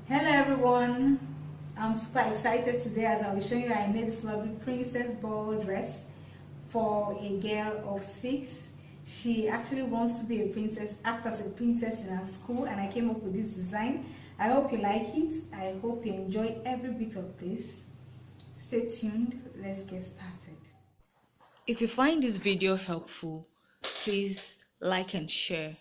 Hello everyone, I'm super excited today as I'll be showing you I made this lovely princess ball dress for a girl of 6. She actually wants to be a princess, act as a princess in her school, and I came up with this design. I hope you like it. I hope you enjoy every bit of this. Stay tuned, let's get started. If you find this video helpful, please like and share.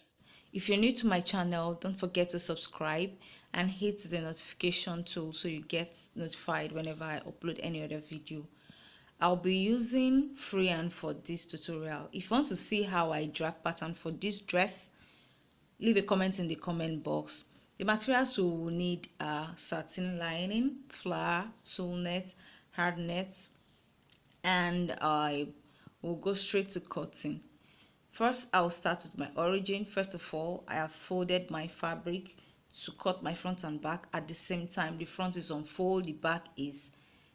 If you're new to my channel, don't forget to subscribe and hit the notification tool so you get notified whenever I upload any other video. I'll be using freehand for this tutorial. If you want to see how I draft pattern for this dress, leave a comment in the comment box. The materials we will need are satin lining, flour, tulle net, hard net, and I will go straight to cutting. First, I'll start with my origin. First of all, I have folded my fabric to cut my front and back at the same time. The front is on fold, the back is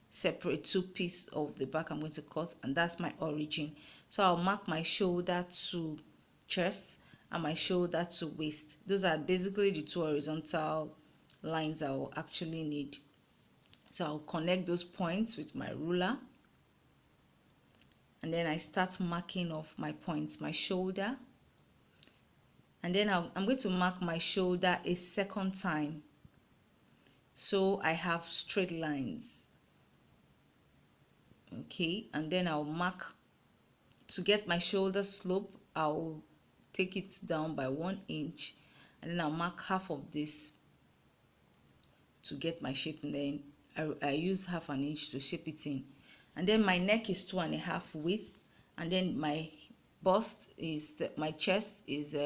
separate. Two pieces of the back I'm going to cut, and that's my origin. So I'll mark my shoulder to chest and my shoulder to waist. Those are basically the two horizontal lines I will actually need. So I'll connect those points with my ruler, and then I start marking off my points, my shoulder, and then I'm going to mark my shoulder a second time so I have straight lines. Okay, and then I'll mark to get my shoulder slope. I'll take it down by 1 inch, and then I'll mark half of this to get my shape, and then I use half an inch to shape it in. And then my neck is 2.5 width, and then my bust is my chest is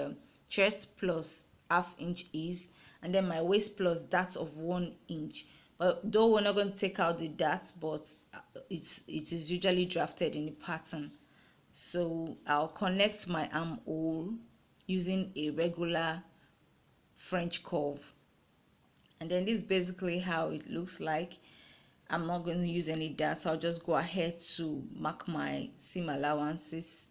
chest plus half inch ease, and then my waist plus that of 1 inch. But though we're not going to take out the darts, but it is usually drafted in the pattern. So I'll connect my armhole using a regular French curve, and then this is basically how it looks like. I'm not going to use any darts. I'll just go ahead to mark my seam allowances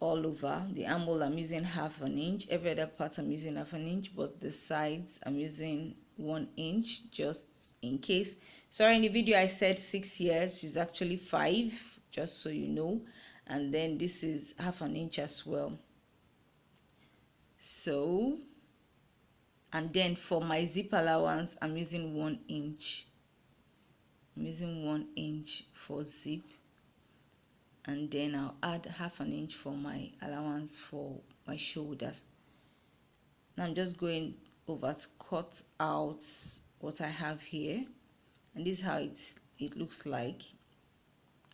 all over. The armhole I'm using half an inch. Every other part I'm using half an inch, but the sides I'm using 1 inch just in case. Sorry, in the video I said 6 years. She's actually 5, just so you know. And then this is half an inch as well. So, and then for my zip allowance I'm using 1 inch. I'm using 1 inch for zip, and then I'll add half an inch for my allowance for my shoulders. Now I'm just going over to cut out what I have here, and this is how it looks like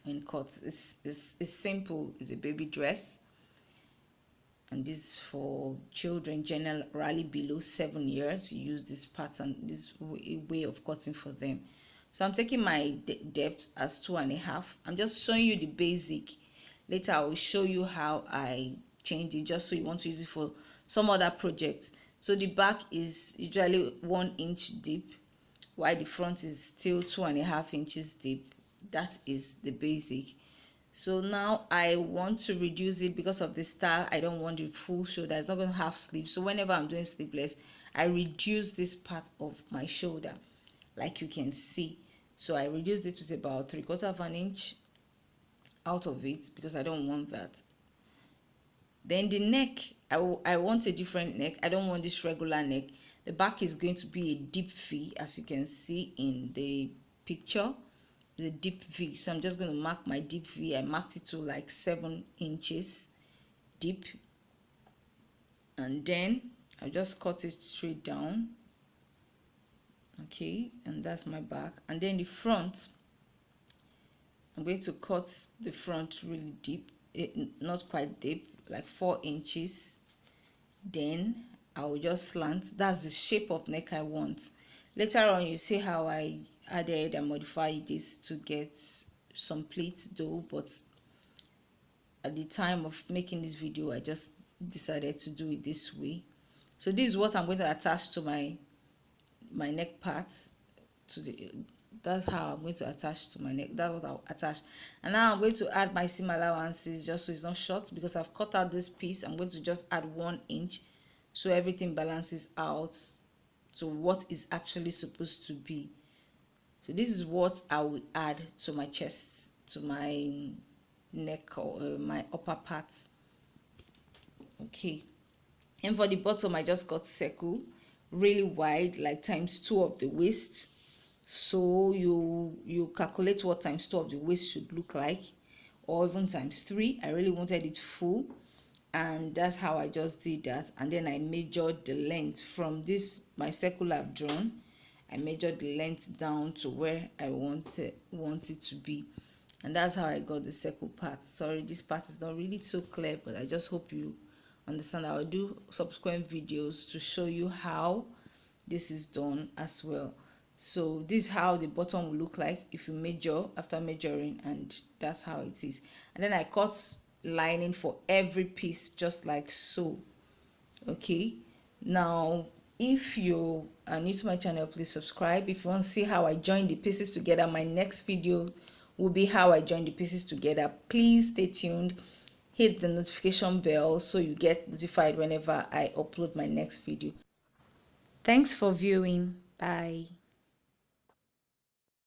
when cut. It's simple. It's a baby dress, and this is for children generally below 7 years. You use this pattern, this way of cutting for them. So I'm taking my depth as 2.5. I'm just showing you the basic. Later I will show you how I change it, just so you want to use it for some other project. So the back is usually 1 inch deep, while the front is still 2.5 inches deep. That is the basic. So now I want to reduce it because of the style. I don't want the full shoulder. It's not going to have sleeves. So whenever I'm doing sleeveless, I reduce this part of my shoulder, like you can see. So I reduced it to about 3/4 of an inch out of it because I don't want that. Then the neck, I want a different neck. I don't want this regular neck. The back is going to be a deep V, as you can see in the picture. The deep V. So I'm just going to mark my deep V. I marked it to like 7 inches deep, and then I'll just cut it straight down. Okay, and that's my back. And then the front, I'm going to cut the front really deep, not quite deep, like 4 inches. Then I'll just slant. That's the shape of neck I want. Later on you see how I added and modified this to get some pleats though, but at the time of making this video I just decided to do it this way. So this is what I'm going to attach to my neck part. That's how I'm going to attach to my neck. That's what I'll attach. And now I'm going to add my seam allowances just so it's not short, because I've cut out this piece. I'm going to just add 1 inch so everything balances out to what is actually supposed to be. So this is what I will add to my chest, to my neck, or my upper part. Okay, and for the bottom I just got circle really wide, like ×2 of the waist. So you calculate what ×2 of the waist should look like, or even ×3. I really wanted it full, and that's how I just did that. And then I measured the length from this my circle I've drawn. I measured the length down to where I want it to be, and that's how I got the circle part. Sorry, this part is not really so clear, but I just hope you understand. I'll do subsequent videos to show you how this is done as well. So this is how the bottom will look like if you measure after measuring, and that's how it is. And then I cut lining for every piece just like so. Okay, now if you are new to my channel, please subscribe. If you want to see how I join the pieces together, my next video will be how I join the pieces together. Please stay tuned, hit the notification bell so you get notified whenever I upload my next video. Thanks for viewing. Bye.